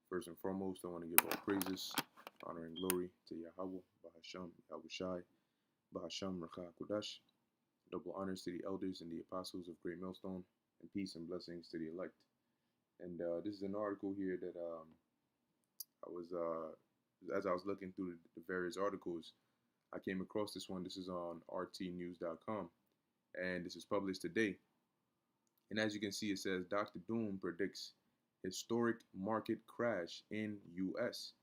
First and foremost, I want to give all praises, honor, and glory to Yahweh, Bahasham, Yahushai, Bahasham, Rakha Kudash. Double honors to the elders and the apostles of Great Millstone, and peace and blessings to the elect. And this is an article here that I was, as I was looking through the various articles, I came across this one. This is on rtnews.com, and this is published today. And as you can see, it says Dr. Doom predicts historic market crash in U.S.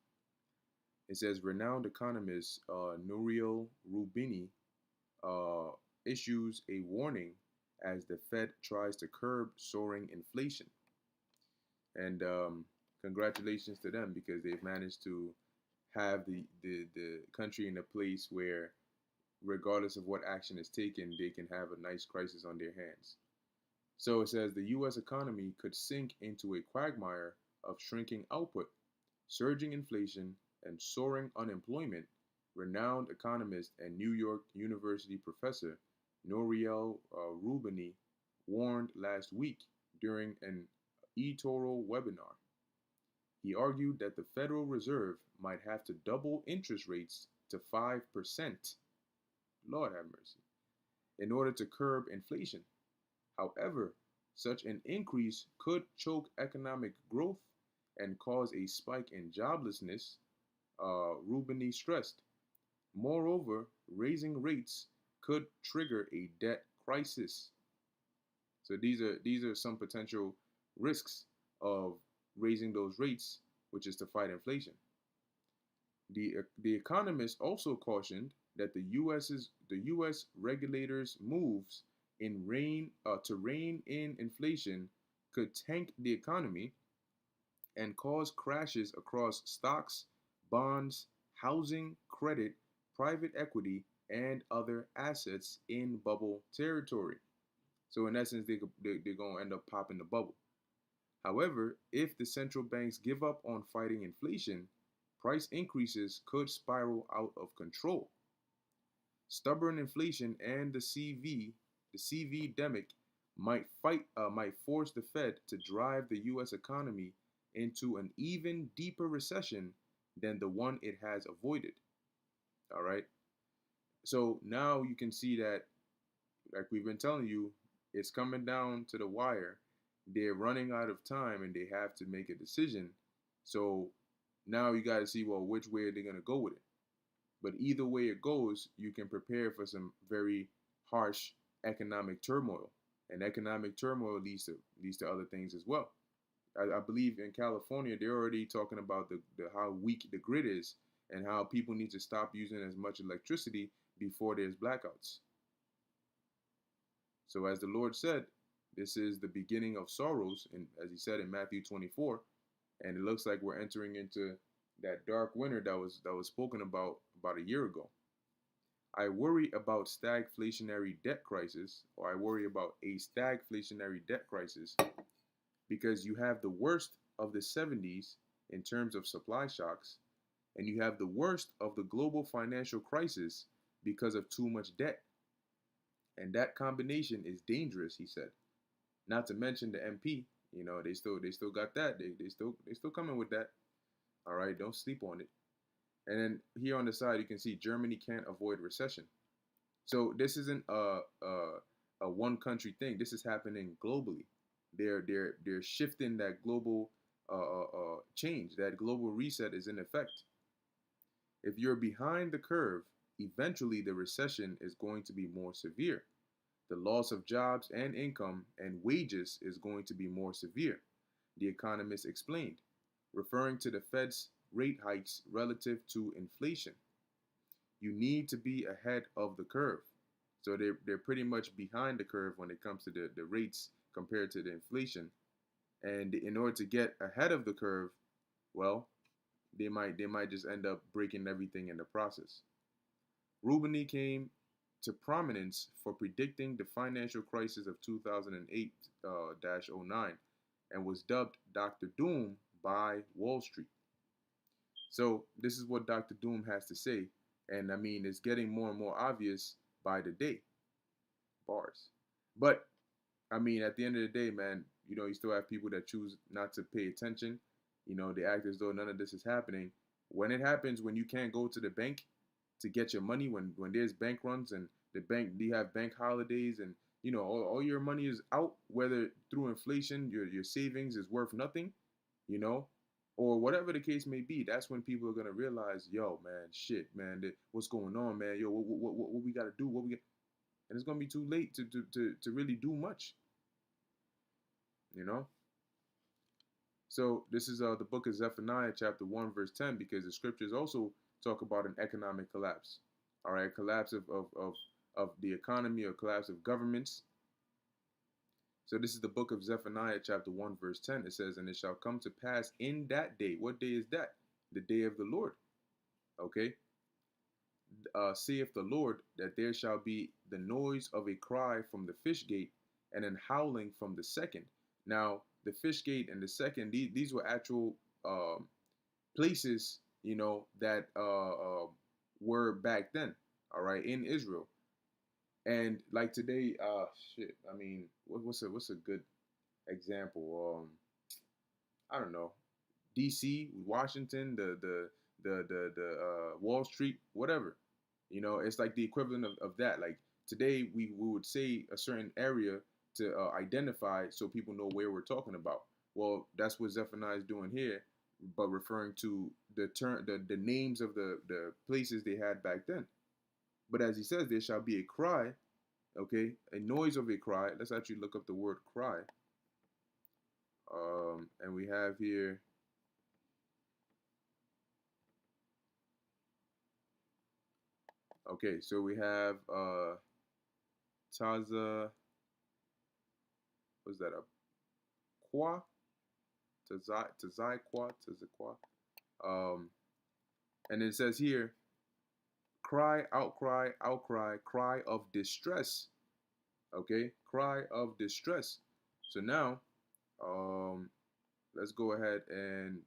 It says renowned economist Nouriel Roubini uh, issues a warning as the Fed tries to curb soaring inflation. And congratulations to them because they've managed to have the country in a place where, regardless of what action is taken, they can have a nice crisis on their hands. So it says the U.S. economy could sink into a quagmire of shrinking output, surging inflation, and soaring unemployment, renowned economist and New York University professor Nouriel Roubini warned last week during an eToro webinar. He argued that the Federal Reserve might have to double interest rates to 5%, Lord have mercy, in order to curb inflation. However, such an increase could choke economic growth and cause a spike in joblessness, Roubini stressed. Moreover, raising rates could trigger a debt crisis. So these are some potential risks of raising those rates, which is to fight inflation. The economist also cautioned that the U.S. regulators' moves to rein in inflation could tank the economy and cause crashes across stocks, bonds, housing, credit, private equity, and other assets in bubble territory. So in essence, they're going to end up popping the bubble. However, if the central banks give up on fighting inflation, price increases could spiral out of control. Stubborn inflation and the CV-demic might force the Fed to drive the U.S. economy into an even deeper recession than the one it has avoided. All right. So now you can see that, like we've been telling you, it's coming down to the wire. They're running out of time and they have to make a decision. So now you got to see, well, which way are they going to go with it? But either way it goes, you can prepare for some very harsh economic turmoil. And economic turmoil leads to other things as well. I believe in California, they're already talking about the how weak the grid is and how people need to stop using as much electricity before there's blackouts. So as the Lord said, this is the beginning of sorrows, and as he said in Matthew 24, and it looks like we're entering into that dark winter that was spoken about a year ago. I worry about stagflationary debt crisis, or I worry about a stagflationary debt crisis, because you have the worst of the 70s in terms of supply shocks, and you have the worst of the global financial crisis because of too much debt. And that combination is dangerous, he said. Not to mention the MP, they still got that. They still coming with that. All right, don't sleep on it. And then here on the side, you can see Germany can't avoid recession. So this isn't a one country thing. This is happening globally. They're shifting that global change. That global reset is in effect. If you're behind the curve, eventually the recession is going to be more severe. The loss of jobs and income and wages is going to be more severe, the economist explained, referring to the Fed's rate hikes relative to inflation. You need to be ahead of the curve. So they're pretty much behind the curve when it comes to the rates compared to the inflation. And in order to get ahead of the curve, well, they might just end up breaking everything in the process. Roubini came to prominence for predicting the financial crisis of 2008-09 and was dubbed Dr. Doom by Wall Street. So this is what Dr. Doom has to say, and I mean it's getting more and more obvious by the day. Bars. But I mean, at the end of the day, man, you still have people that choose not to pay attention, They act as though none of this is happening. When it happens, when you can't go to the bank to get your money, when there's bank runs and the bank, you have bank holidays, and all your money is out, whether through inflation, your savings is worth nothing, you know, or whatever the case may be. That's when people are gonna realize, yo, man, shit, man, what's going on, man? Yo, what we gotta do? And it's gonna be too late to really do much, you know. So this is the book of Zephaniah, chapter 1, verse 10, because the scriptures also talk about an economic collapse. All right, collapse of the economy, or collapse of governments. So this is the book of Zephaniah, chapter 1, verse 10. It says, "And it shall come to pass in that day." What day is that? The day of the Lord. Okay. Saith the Lord, that there shall be the noise of a cry from the fish gate, and an howling from the second. Now, the fish gate and the second, these were actual places, that were back then, all right, in Israel. And like today, shit. I mean, what's a good example? I don't know. D.C., Washington, the Wall Street, whatever. It's like the equivalent of that. Like today, we would say a certain area to identify, so people know where we're talking about. Well, that's what Zephaniah is doing here, but referring to the names of the places they had back then. But as he says, there shall be a cry, okay, a noise of a cry. Let's actually look up the word cry. And we have here, okay, so we have Taza, what's that, a Kwa? Tazai Kwa? Tazakwa? Um, and it says here, cry, outcry, outcry, cry of distress. Okay, cry of distress. So now, let's go ahead and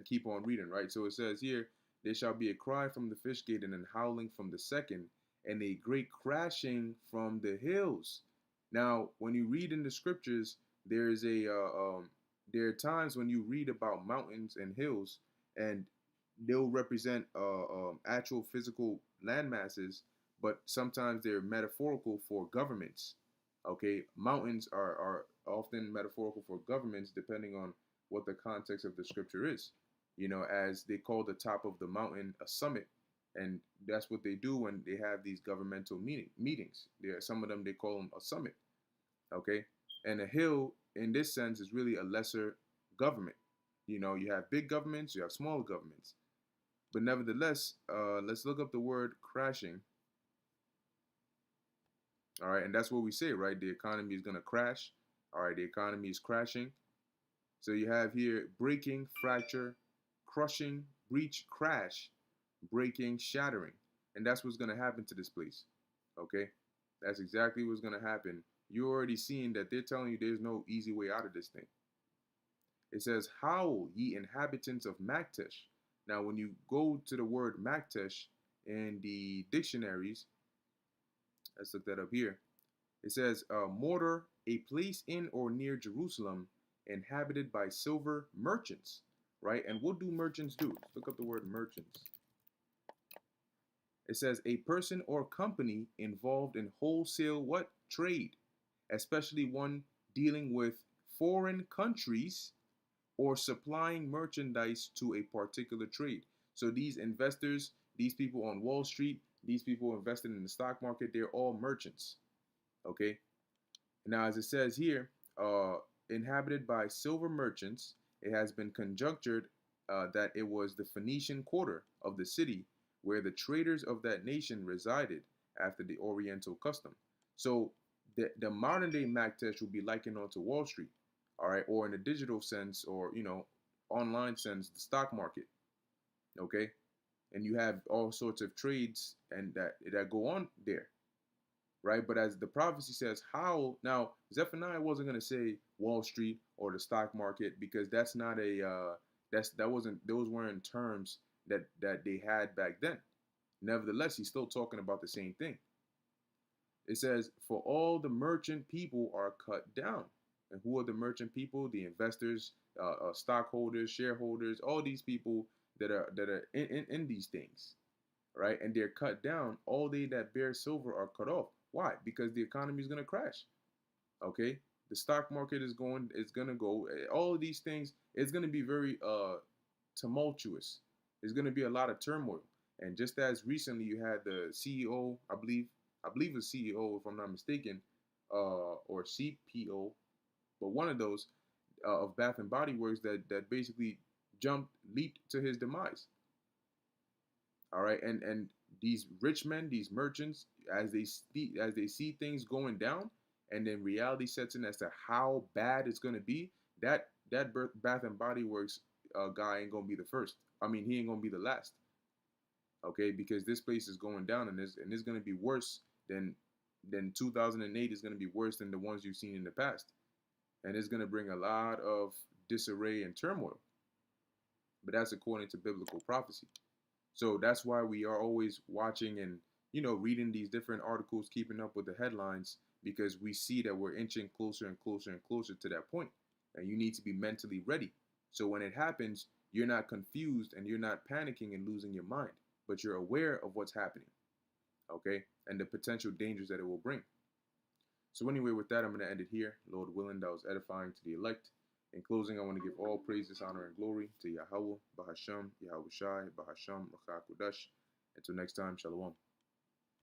keep on reading, right? So it says here, there shall be a cry from the fish gate, and an howling from the second, and a great crashing from the hills. Now, when you read in the scriptures, there are times when you read about mountains and hills, and they'll represent actual physical land masses, but sometimes they're metaphorical for governments. Okay, mountains are often metaphorical for governments, depending on what the context of the scripture is. As they call the top of the mountain a summit, and that's what they do when they have these governmental meetings. Some of them, they call them a summit. Okay, and a hill, in this sense, is really a lesser government. You have big governments, you have small governments, but nevertheless, let's look up the word crashing. All right, and that's what we say, right? The economy is gonna crash. All right, the economy is crashing. So you have here breaking, fracture, crushing, breach, crash, breaking, shattering. And that's what's going to happen to this place. Okay? That's exactly what's going to happen. You're already seeing that they're telling you there's no easy way out of this thing. It says, "Howl, ye inhabitants of Maktesh." Now, when you go to the word Maktesh in the dictionaries, let's look that up here. It says, "Mortar, a place in or near Jerusalem, inhabited by silver merchants," right? And what do merchants do? Look up the word merchants. It says, "A person or company involved in wholesale what? Trade, especially one dealing with foreign countries or supplying merchandise to a particular trade." So these investors, these people on Wall Street, these people invested in the stock market, they're all merchants. Okay? Now, as it says here, inhabited by silver merchants, it has been conjectured that it was the Phoenician quarter of the city where the traders of that nation resided after the Oriental custom. So the modern day Maktesh would be likened onto Wall Street, all right, or in a digital sense, or online sense, the stock market. Okay, and you have all sorts of trades and that go on there, right? But as the prophecy says, how now Zephaniah wasn't going to say Wall Street or the stock market, because that's not a that wasn't those weren't terms that they had back then. Nevertheless, he's still talking about the same thing. It says, "For all the merchant people are cut down." And who are the merchant people? The investors, stockholders, shareholders, all these people that are in these things, right? And they're cut down. All they that bear silver are cut off. Why? Because the economy is going to crash. Okay, the stock market is going to go. All of these things. It's going to be very tumultuous. There's going to be a lot of turmoil. And just as recently you had the CEO, I believe a CEO, if I'm not mistaken, or CPO, but one of those of Bath and Body Works that basically leaped to his demise. All right, and these rich men, these merchants, as they see things going down, and then reality sets in as to how bad it's gonna be. That Bath and Body Works guy ain't gonna be the first. I mean, he ain't gonna be the last. Okay, because this place is going down, and it's gonna be worse than 2008 is gonna be worse than the ones you've seen in the past, and it's gonna bring a lot of disarray and turmoil. But that's according to biblical prophecy. So that's why we are always watching and reading these different articles, keeping up with the headlines, because we see that we're inching closer and closer and closer to that point. And you need to be mentally ready. So when it happens, you're not confused and you're not panicking and losing your mind, but you're aware of what's happening, okay? And the potential dangers that it will bring. So anyway, with that, I'm going to end it here. Lord willing, that was edifying to the elect. In closing, I want to give all praises, honor, and glory to Yahweh, Bahasham, Yahweh Shai, Bahasham, Raka Kudash. Until next time, Shalom.